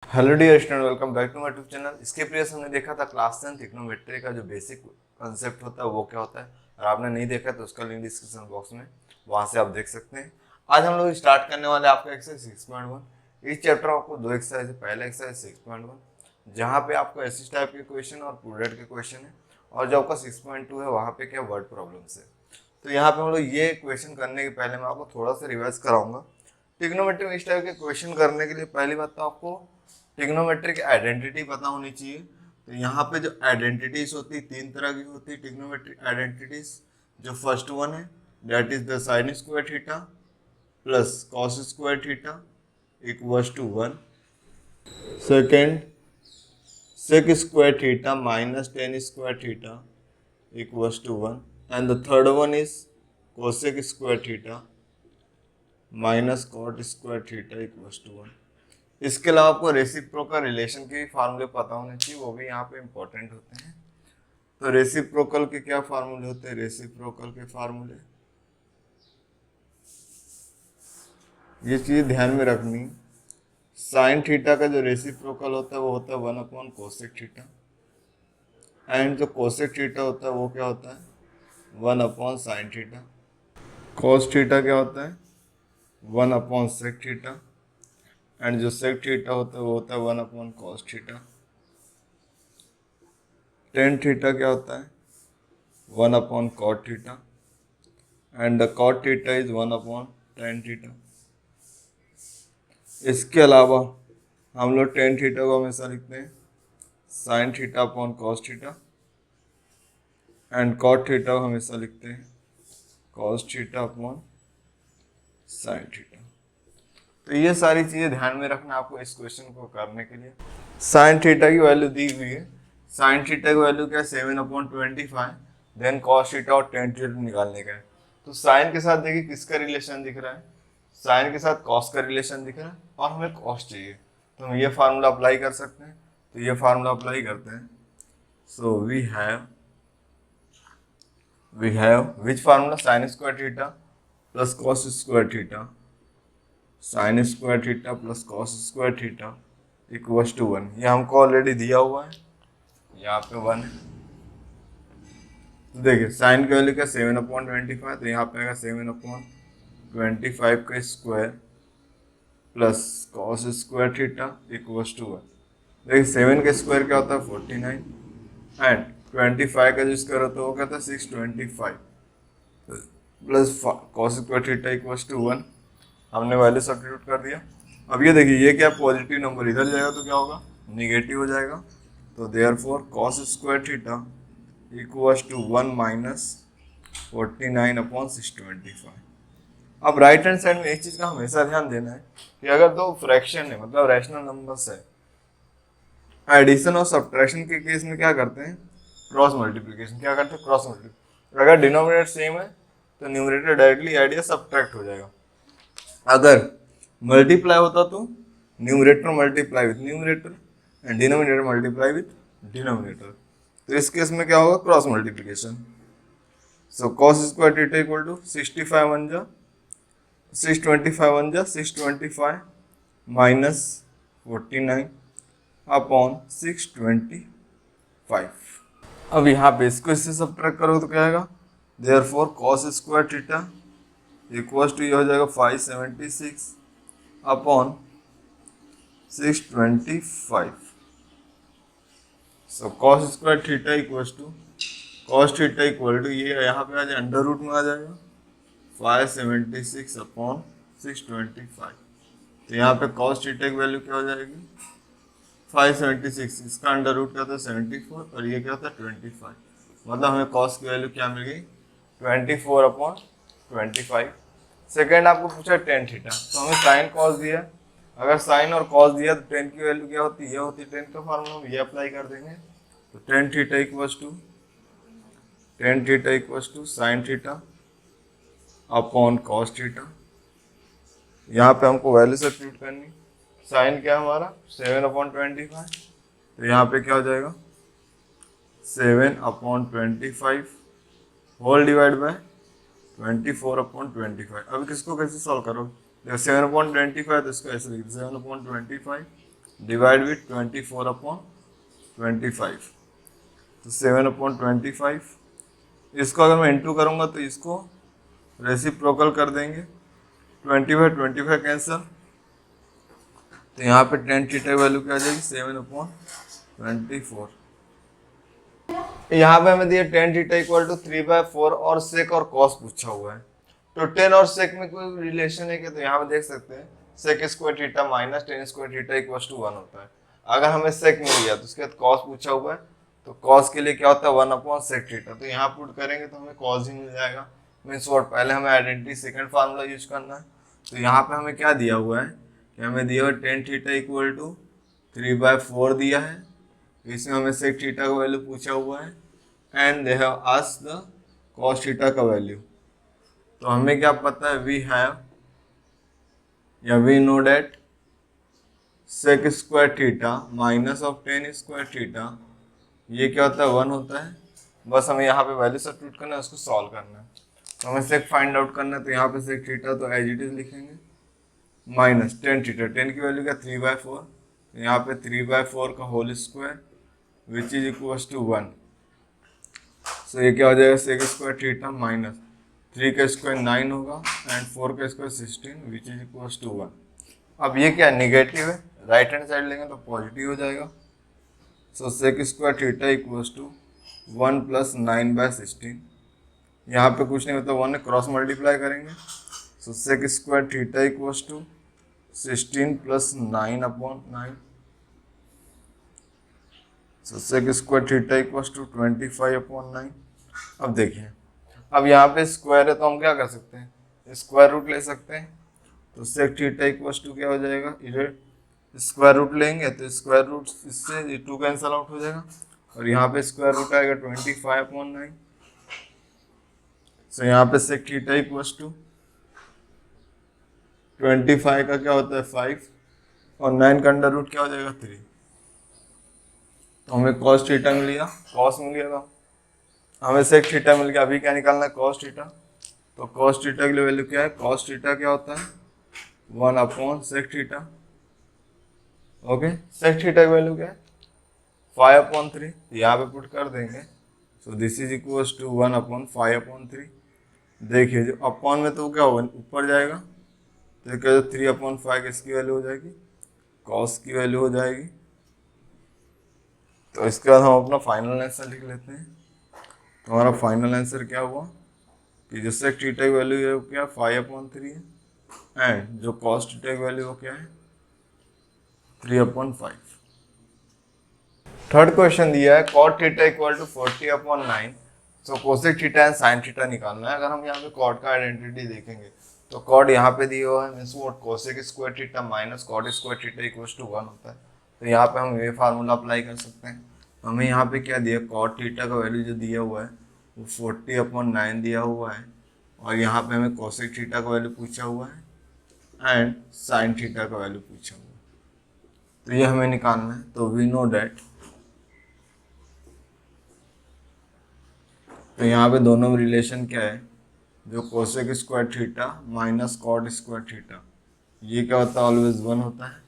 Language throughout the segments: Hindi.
Hello dear student, welcome back to my YouTube channel. इसके प्रीवियस हमने देखा था क्लास 10 ट्रिग्नोमेट्री का जो बेसिक कंसेप्ट होता है वो क्या होता है। और आपने नहीं देखा तो उसका लिंक डिस्क्रिप्शन बॉक्स में वहां से आप देख सकते हैं। आज हम लोग स्टार्ट करने वाले हैं आपका एक्सरसाइज 6.1। इस चैप्टर में आपको दो एक्सरसाइज है। पहला एक्सरसाइज 6.1 जहाँ पे आपको ऐसी टाइप के क्वेश्चन और प्रूडेड के क्वेश्चन है, और जो आपका 6.2 है वहाँ पे क्या वर्ड प्रॉब्लम्स है। तो यहाँ पे हम लोग ये क्वेश्चन करने के पहले मैं आपको थोड़ा सा रिवाइज कराऊंगा। ट्रिग्नोमेट्री में इस टाइप के क्वेश्चन करने के लिए पहली बात तो आपको ट्रिग्नोमेट्रिक आइडेंटिटी पता होनी चाहिए। तो यहाँ पे जो आइडेंटिटीज होती है तीन तरह की होती है ट्रिग्नोमेट्रिक आइडेंटिटीज। जो फर्स्ट वन है that is the sine square theta plus cos square theta equals to 1। Second sec square theta minus tan square theta equals to 1। And the third one is cosec square theta minus cot square theta equals to 1। इसके अलावा आपको रेसिप्रोकल रिलेशन के भी फार्मूले पता होने चाहिए, वो भी यहाँ पे इंपॉर्टेंट होते हैं। तो रेसिप्रोकल के क्या फार्मूले होते हैं? रेसिप्रोकल के फार्मूले ये चीज ध्यान में रखनी। साइन थीटा का जो रेसिप्रोकल होता है वो होता है 1 अपॉन कोसेक थीटा, एंड जो कोसेक थीटा होता है वो क्या होता है 1 upon sine theta. Cos theta क्या होता है 1 अपॉन सेक थीटा, एंड जो सेक थीटा होता है वो होता है 1 upon cos theta. Tan theta क्या होता है 1 upon cot theta, and the cot theta is 1 upon tan theta. इसके अलावा हम लोग टेन थीटा को हमेशा लिखते हैं sine theta upon cos theta, and cot theta को हमेशा लिखते हैं cos theta upon sine theta. तो ये सारी चीजें ध्यान में रखना आपको इस क्वेश्चन को करने के लिए। साइन थीटा की वैल्यू दी हुई है। साइन थीटा की वैल्यू क्या है 7/25। देन कॉस थीटा और टेन थीटा निकालने का है। तो साइन के साथ देखिए किसका रिलेशन दिख रहा है, साइन के साथ कॉस का रिलेशन दिख रहा है, और हमें कॉस चाहिए तो हम ये फार्मूला अप्लाई कर सकते हैं। तो ये फार्मूला अप्लाई करते हैं। So we have which formula sine square theta plus cos square theta, sine square theta plus cos square theta equals to 1। ये हमको ऑलरेडी दिया हुआ है, यहाँ पे 1 है। तो देखिए साइन की वैल्यू क्या 7/25, तो यहाँ पे आएगा 7/25 का square plus cos square theta equals to 1। देखिए 7 का स्क्वायर क्या होता है 49, एंड 25 का जो स्क्वायर होता है वो क्या होता है 625 plus cos square theta equals to 1। हमने वैल्यू सब्स्टिट्यूट कर दिया। अब ये देखिए ये क्या पॉजिटिव नंबर इधर जाएगा तो क्या होगा निगेटिव हो जाएगा। तो therefore cos square theta equals to 1 minus 49/625। अब राइट हैंड साइड में एक चीज का हमेशा ध्यान देना है कि अगर दो फ्रैक्शन है मतलब रैशनल नंबर्स है, एडिशन और सब्ट्रैक्शन के केस में क्या करते हैं क्रॉस मल्टीप्लिकेशन। क्या करते हैं क्रॉस मल्टीप्लिकेशन। अगर डिनोमिनेटर सेम है तो न्यूमरेटर डायरेक्टली ऐड या सब्ट्रैक्ट हो जाएगा। अगर मल्टीप्लाई होता तो numerator multiply with numerator and denominator multiply with denominator. तो इस केस में क्या होगा cross multiplication. So cos square theta equal to 65 1 जा 625 माइनस 49 अपॉन 625। अब यहाँ पे इसको इससे सब्ट्रैक्ट करो तो क्या आएगा therefore cos square theta equals to ये हो जाएगा 576 upon 625। So cos square theta equals to cos theta equal to ये यहाँ पे आ जाए अंडर रूट में आ जाएगा 576 अपॉन 625। तो यहाँ पे कॉस थीटा की वैल्यू क्या हो जाएगी 576। इसका अंडर रूट क्या था 74 और ये क्या था 25। मतलब हमें कॉस की वैल्यू क्या मिल गई 24/25। सेकेंड आपको पूछा टेन थीटा, तो हमें साइन कॉस दिया। अगर साइन और कॉस दिया तो टेन की वैल्यू क्या होती है ये होती है टेन का फॉर्मूला, हम ये अप्लाई कर देंगे। तो tan theta equals to sine theta upon cos theta. यहाँ पे हमको वैल्यू सब्स्टिट्यूट करनी। साइन क्या हमारा 7/25, तो यहाँ पे क्या हो जाएगा 7/25 होल डिवाइड बाय 24/25। अब किसको कैसे सॉल्व करोगे? देखो 7/25 तो इसको ऐसे लिख 7/25 डिवाइड विथ 24/25, तो 7/25। इसको अगर मैं इंटू करूँगा तो इसको रेसिप्रोकल कर देंगे, 25 कैंसिल, तो यहाँ पे टेन थीटा की वैल्यू क्या आ जाएगी 7/24। यहाँ पे हमें दिया टेन थीटा इक्वल टू 3/4 और सेक और कॉस पूछा हुआ है। तो टेन और सेक में कोई रिलेशन है क्या, तो यहाँ पे देख सकते हैं sec square theta minus tan square theta equal to 1 होता है। अगर हमें सेक मिल गया तो उसके बाद कॉस पूछा हुआ है, तो कॉस के लिए क्या होता है 1/सेक थीटा, तो यहाँ पुट करेंगे तो हमें कॉस ही मिल जाएगा। मीन्स व्हाट, पहले हमें आइडेंटिटी सेकंड फार्मूला यूज करना है। तो यहाँ पे हमें क्या दिया हुआ है कि हमें दिया हुआ टेन थीटा इक्वल टू 3/4 दिया है, इसमें हमें सेक थीटा का वैल्यू पूछा हुआ है and they have asked the cos theta का वैल्यू। तो हमें क्या पता है, वी हैव या we know that sec square theta minus of tan square theta, ये क्या होता है 1 होता है। बस हमें यहाँ पे वैल्यू सब्स्टिट्यूट करना है, उसको सॉल्व करना है। तो हमें सेक फाइंड आउट करना है, तो यहाँ पे सेक थीटा तो एज इट इज लिखेंगे माइनस टेन थीटा, टेन की वैल्यू क्या 3/4, यहाँ पे 3/4 का whole square which is equal to 1। So ये क्या हो जाएगा सेक स्क्वायर थीटा माइनस 3 का स्क्वायर 9 होगा एंड 4 का square 16 which is equal to 1। अब ये क्या निगेटिव है, राइट हैंड साइड लेंगे तो पॉजिटिव हो जाएगा। So sec square theta equal to 1 + 9/16, यहाँ पे कुछ नहीं होता 1 क्रॉस मल्टीप्लाई करेंगे। So sec square theta equal to 16 + 9/9, so sec square theta equal to 25/9। अब देखिए, अब यहाँ पे स्क्वायर है तो हम क्या कर सकते हैं, स्क्वायर रूट ले सकते हैं। तो सेक थीटा इक्वल टू क्या हो जाएगा, इधर स्क्वायर रूट लेंगे तो स्क्वायर रूट इससे 2 कैंसल आउट हो जाएगा और यहाँ पे स्क्वायर रूट आएगा 25/9। सो यहाँ पे सेक थीटा इक्वल टू 25 का क्या होता है 5 और 9 का अंडर रूट क्या हो जाएगा 3। तो हमें कॉस थीटा मिल गया, कॉस मिल गया था, हमें सेक थीटा मिल गया। अभी क्या निकालना है कॉस थीटा, तो कॉस थीटा की वैल्यू क्या है, कॉस थीटा क्या होता है 1/सेक थीटा। ओके, सेक थीटा की वैल्यू क्या है 5/3, यहाँ पे पुट कर देंगे। So this is equal to 1/5/3। देखिए जो अपॉन में तो क्या होगा ऊपर जाएगा, तो क्या 3/5 किसकी वैल्यू हो जाएगी, कॉस की वैल्यू हो जाएगी। तो इसके बाद हम अपना फाइनल आंसर लिख लेते हैं। तो हमारा फाइनल आंसर क्या हुआ कि जो सेक थीटा की वैल्यू है वो क्या 5/3 है एंड जो कॉस थीटा की वैल्यू वो क्या है 3/5। थर्ड क्वेश्चन दिया है cot theta equal to 40/9। So cosec theta and sine theta निकालना है। अगर हम यहाँ पे कॉट का आइडेंटिटी देखेंगे तो कॉट यहाँ पे दिया हुआ है, मीन्स वो cosec square theta minus cot square theta equal to 1 होता है। तो यहाँ पे हम ये फार्मूला अप्लाई कर सकते हैं। हमें यहाँ पे क्या दिया, कॉट थीटा का वैल्यू जो दिया हुआ है वो 40/9 दिया हुआ है और यहाँ पे हमें कोसेक थीटा का वैल्यू पूछा हुआ है एंड साइन थीटा का वैल्यू पूछा हुआ है। तो ये हमें निकालना है। तो वी नो डैट, तो यहाँ पे दोनों में रिलेशन क्या है, जो cosec square theta minus cot square theta, ये क्या होता है ऑलवेज 1 होता है।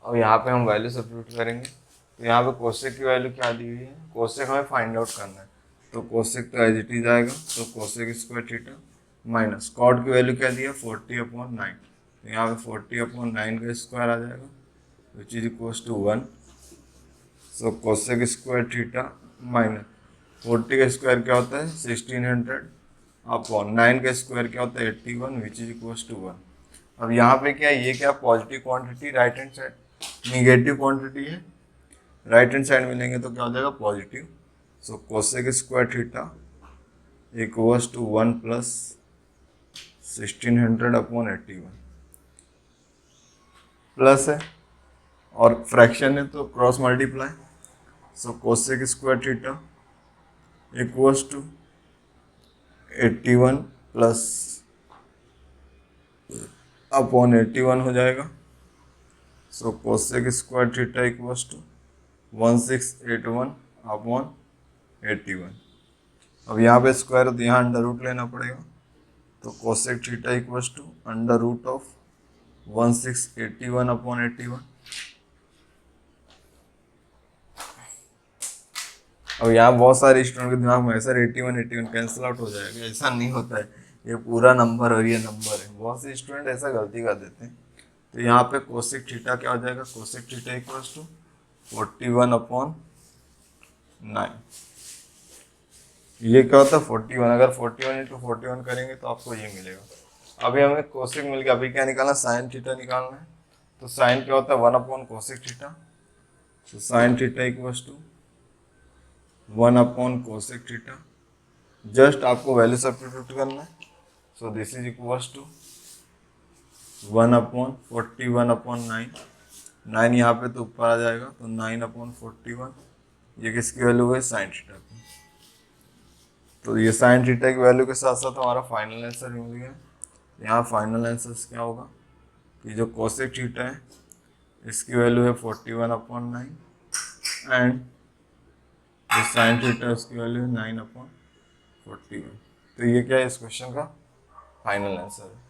अब यहाँ पे हम वैल्यू सब्स्टिट्यूट करेंगे। तो यहाँ पे कोसेक की वैल्यू क्या दी हुई है, कोसेक हमें फाइंड आउट करना है। तो कोसेक तो एज इट इज आएगा, तो cosec square theta minus cot की वैल्यू क्या दी है 40/9। तो यहाँ पे 40/9 का स्क्वायर आ जाएगा which is equal to 1। So cosec square theta minus 40 का स्क्वायर क्या होता है 1600/9 का स्क्वायर क्या होता है 81 विच इज इक्वल टू 1। अब यहाँ पे क्या है, ये क्या positive quantity right hand side, negative quantity है राइट हैंड साइड में लेंगे तो क्या हो जाएगा positive. So cosec square theta equal to 1 + 1600/81 plus है और फ्रैक्शन है तो cross multiply. So cosec square theta equals to 81 + 81 हो जाएगा। So cosec square theta equals to 1681/81। अब यहाँ पे स्क्वायर है तो यहाँ अंडर रूट लेना पड़ेगा। तो कोसेक थीटा इक्वल्स टू √1681/81। अब यहाँ बहुत सारे स्टूडेंट के दिमाग में ऐसा 81 कैंसिल आउट हो जाएगा, ऐसा नहीं होता है। ये पूरा नंबर और ये नंबर है, बहुत से स्टूडेंट ऐसा गलती कर देते हैं। तो यहाँ पे कोसेक थीटा क्या हो जाएगा, कोसेक थीटा इक्वल्स टू 41/9। ये क्या होता है 41, अगर 41 × 41 करेंगे तो आपको ये मिलेगा। अभी हमें कोसेक मिल गया, अभी क्या निकालना, साइन थीटा निकालना है। तो साइन क्या होता है 1/कोसेक थीटा। तो sine theta equals to cosec theta. Just आपको वैल्यू सब्स्टिट्यूट करना है। So this is equals to 1/41/9। 9 यहाँ पे तो ऊपर आ जाएगा, तो 9/41। ये किसकी वैल्यू है, साइन थीटा की। तो ये साइन थीटा की वैल्यू के साथ साथ हमारा फाइनल आंसर मिल गया। यहाँ फाइनल आंसर क्या होगा कि जो कोसेक थीटा है इसकी वैल्यू है 41/9 एंड जो साइन थीटा है उसकी वैल्यू है 9/41। तो ये क्या है, इस क्वेश्चन का फाइनल आंसर है।